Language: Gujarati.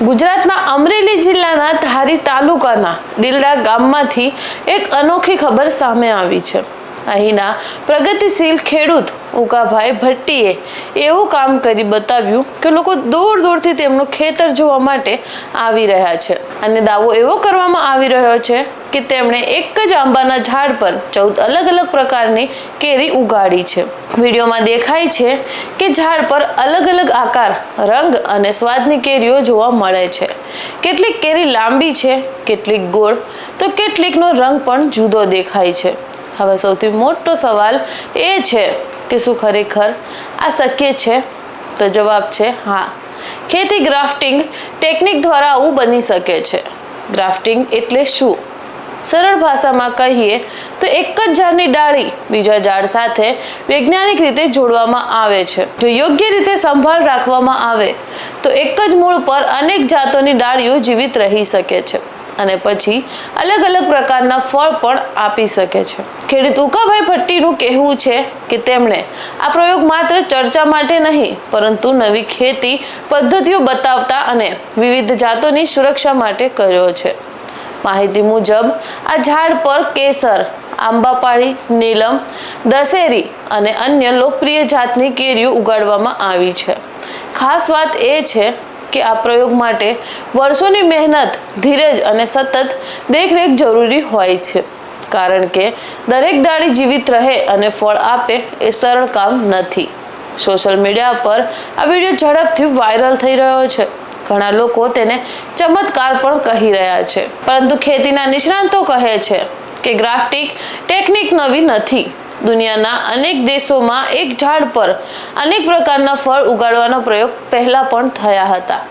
ગુજરાતના અમરેલી જિલ્લાના ધારી તાલુકાના ડીલડા ગામમાંથી એક અનોખી ખબર સામે આવી છે। અહીંના પ્રગતિશીલ ખેડૂત ઉકાભાઈ ભટ્ટીએ એવું કામ કરી બતાવ્યું કે લોકો દૂર દૂરથી તેમનું ખેતર જોવા માટે આવી રહ્યા છે અને દાવો એવો કરવામાં આવી રહ્યો છે કે તેમણે એક જ આંબાના ઝાડ પર 14 અલગ અલગ પ્રકારની કેરી ઉગાડી છે। વિડીયોમાં દેખાય છે કે ઝાડ પર અલગ અલગ આકાર, રંગ અને સ્વાદની કેરીઓ જોવા મળે છે। કેટલીક કેરી લાંબી છે, કેટલીક ગોળ, તો કેટલીકનો રંગ પણ જુદો દેખાય છે। હવે સૌથી મોટો સવાલ એ છે કે શું ખરેખર આ શક્ય છે? તો જવાબ છે હા। ખેતી ગ્રાફ્ટિંગ ટેકનિક દ્વારા આવું બની શકે છે। ગ્રાફ્ટિંગ એટલે શું? સરળ ભાષામાં કહીએ તો એક જ ઝાડની ડાળી બીજા ઝાડ સાથે વૈજ્ઞાનિક રીતે જોડવામાં આવે છે। જો યોગ્ય રીતે સંભાળ રાખવામાં આવે તો એક જ મૂળ પર અનેક જાતોની ડાળીઓ જીવિત રહી શકે છે અને પછી અલગ અલગ પ્રકારના ફળ પણ આપી શકે છે। ખેડૂત ઉકાભાઈ ભટ્ટીનું કહેવું છે કે તેમણે આ પ્રયોગ માત્ર ચર્ચા માટે નહીં, પરંતુ નવી ખેતી પદ્ધતિઓ બતાવતા અને વિવિધ જાતોની સુરક્ષા માટે કર્યો છે। માહિતી મુજબ આ ઝાડ પર કેસર, આંબાપાડી, નીલમ, દશેરી અને અન્ય લોકપ્રિય જાતની કેરીઓ ઉગાડવામાં આવી છે। ખાસ વાત એ છે કે આ પ્રયોગ માટે વર્ષોની મહેનત, ધીરજ અને સતત દેખરેખ જરૂરી હોય છે, કારણ કે દરેક ડાળી જીવિત રહે અને ફળ આપે એ સરળ કામ નથી। સોશિયલ મીડિયા પર આ વિડીયો ઝડપથી વાયરલ થઈ રહ્યો છે। ઘણા લોકો તેને ચમત્કાર પણ કહી રહ્યા છે, પરંતુ ખેતીના નિષ્ણાતો કહે છે કે ગ્રાફ્ટિંગ ટેકનિક નવી નથી। દુનિયાના અનેક દેશોમાં એક ઝાડ પર અનેક પ્રકારના ફળ ઉગાડવાનો પ્રયોગ પહેલા પણ થયા હતા।